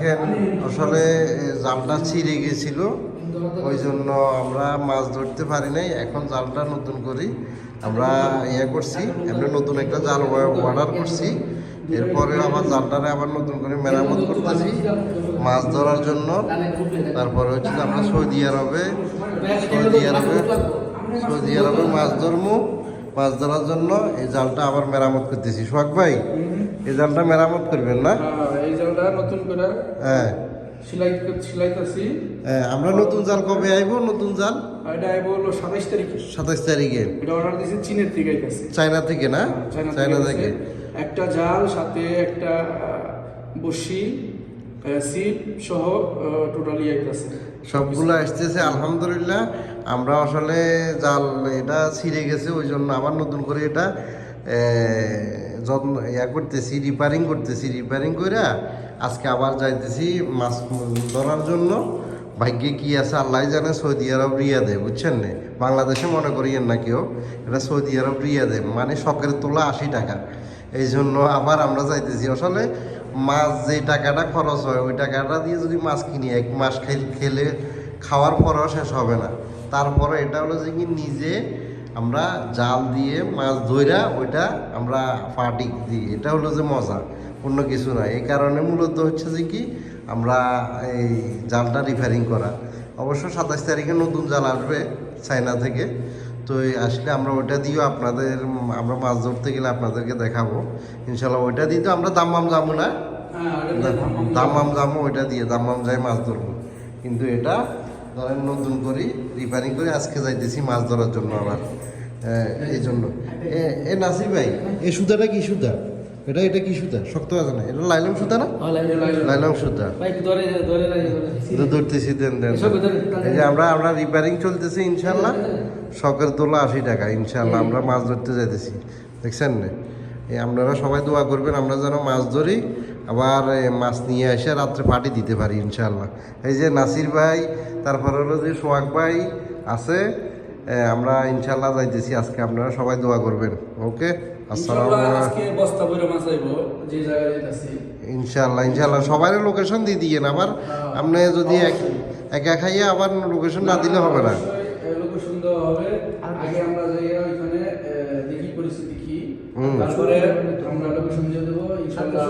দেখেন আসলে জালটা ছিঁড়ে গেছিল, ওই জন্য আমরা মাছ ধরতে পারি নাই। এখন জালটা নতুন করি আমরা করছি, এমনি নতুন একটা জাল অর্ডার করছি। এরপরে আবার জালটারে আবার নতুন করে মেরামত করতেছি মাছ ধরার জন্য। তারপরে হচ্ছে আমরা সৌদি আরবে মাছ ধরার জন্য এই জালটা আবার মেরামত করতেছি। সোহাগ ভাই, এই জালটা মেরামত করবেন না? এই জালটা নতুন করে হ্যাঁ সিলাইতেছি। আমরা নতুন জাল কবে আইব? নতুন জাল এটা আইব হলো 27 তারিখে। 27 তারিখে এটা অর্ডার দিয়েছি চীনের থেকে আইতাছে। চায়না থেকে না? চায়না থেকে একটা জাল সাথে একটা বসি সিপ সহ টোটালি আইতাছে। সবগুলো আসতেছে আলহামদুলিল্লাহ। আমরা আসলে জাল এটা ছিঁড়ে গেছে, ওই জন্য আবার নতুন করে এটা যত্ন করতেছি, রিপেয়ারিং করতেছি। রিপেয়ারিং করে আজকে আবার যাইতেছি মাছ ধরার জন্য। ভাগ্যে কি আছে আল্লাহ জানে। সৌদি আরব রিয়াদে, বুঝছেন না? বাংলাদেশে মনে করিয়েন না কেউ, এটা সৌদি আরব রিয়াদে, মানে শখের তোলা 80 টাকা। এই জন্য আবার আমরা যাইতেছি। আসলে মাছ যে টাকাটা খরচ হয় ওই টাকাটা দিয়ে যদি মাছ কিনি, 1 মাস খেলে খাওয়ার পরেও শেষ হবে না। তারপরে এটা হলো যে কি নিজে আমরা জাল দিয়ে মাছ ধইরা ওইটা আমরা পাটি দিই, এটা হলো যে মজা, অন্য কিছু না। এই কারণে মূলত হচ্ছে যে কি আমরা এই জালটা রিপেয়ারিং করা। অবশ্য 27 তারিখে নতুন জাল আসবে চায়না থেকে, তো আসলে আমরা ওইটা দিয়েও আমরা মাছ ধরতে গেলে আপনাদেরকে দেখাবো ইনশাল্লাহ। ওইটা দিয়ে তো আমরা দাম্মাম যাবো না, দাম্মাম যাবো, ওইটা দিয়ে দাম্মাম যাই মাছ ধরবো। কিন্তু এটা ধরেন নতুন করি রিপেয়ারিং করে আজকে যাইতেছি মাছ ধরার জন্য আবার। এই জন্য নাসির ভাই, এই সুতাটা কি সুতা? এটা কি সুতা? শক্ত আছে না? এটা লাইলম সুতা না? লাইলম সুতা ধরতেছি। দেন এই যে আমরা রিপেয়ারিং চলতেছে ইনশাল্লাহ। শখের তোলা 80 টাকা ইনশাল্লাহ। আমরা মাছ ধরতে যাইতেছি, দেখছেন না? আপনারা সবাই দোয়া করবেন আমরা যেন মাছ ধরি, আবার মাছ নিয়ে এসে রাত্রে পার্টি দিতে পারি ইনশাল্লাহ। এই যে নাসির ভাই, তারপর হলো যে সোহাগ ভাই আছে, আমরা ইনশাল্লাহ যাইতেছি আজকে। আপনারা সবাই দোয়া করবেন। ওকে, ইনশাল্লাহ সবাই লোকেশন দিয়ে দিয়েন। আবার আপনি যদি একা খাইয়ে আবার লোকেশন না দিলে হবে না। লোকেশন দেওয়া হবে, আগে আমরা যাই ওইখানে দেখি পরিস্থিতি কি, তারপরে আমরা লোকেশন দিয়ে দেবো ইনশাআল্লাহ।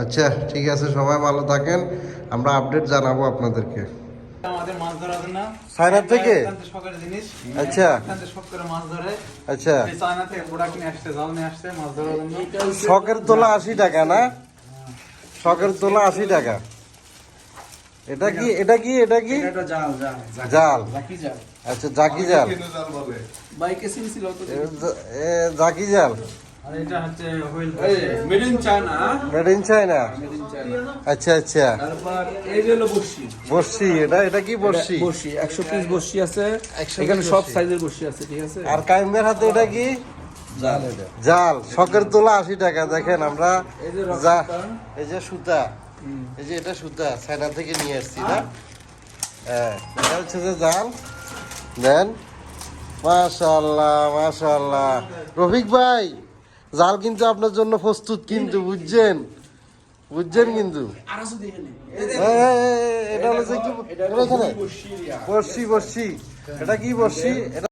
আচ্ছা ঠিক আছে, সবাই ভালো থাকেন, আমরা আপডেট জানাবো আপনাদেরকে। আমাদের মাছ ধরার জন্য চায়না থেকে শখের জিনিস। আচ্ছা শখ করে মাছ ধরে। আচ্ছা, চায়না থেকে প্রোডাক্ট নিয়ে আসছে, জাল নিয়ে আসছে মাছ ধরার জন্য। শখের তোলা 80 টাকা না? শখের তোলা 80 টাকা। এটা কি এটা জাল জাল? জাকি জাল। আচ্ছা, জাকি জাল, বাইকে সিনছিল তো। জাকি জাল। আর এটা হচ্ছে wheel made in China. Made in China. আচ্ছা আচ্ছা। তারপর এই যে হলো বর্ষি। বর্ষি, এটা কি বর্ষি? বর্ষি 100 পিস বর্ষি আছে এখানে, সব সাইজের বর্ষি আছে, ঠিক আছে। আর কাইমের হাতে এটা কি? জাল। জাল। শখের তোলা 80 টাকা। দেখেন আমরা এই যে সুতা, এই যে এটা সুতা চায়না থেকে নিয়ে আসছি না? হ্যাঁ, এটা হচ্ছে যে জাল। দেন মাশাআল্লাহ মাশাআল্লাহ। রফিক ভাই, জাল কিন্তু আপনার জন্য প্রস্তুত কিন্তু, বুঝছেন কিন্তু। এটা হলো যে কি বর্ষি? এটা কি বর্ষি? এটা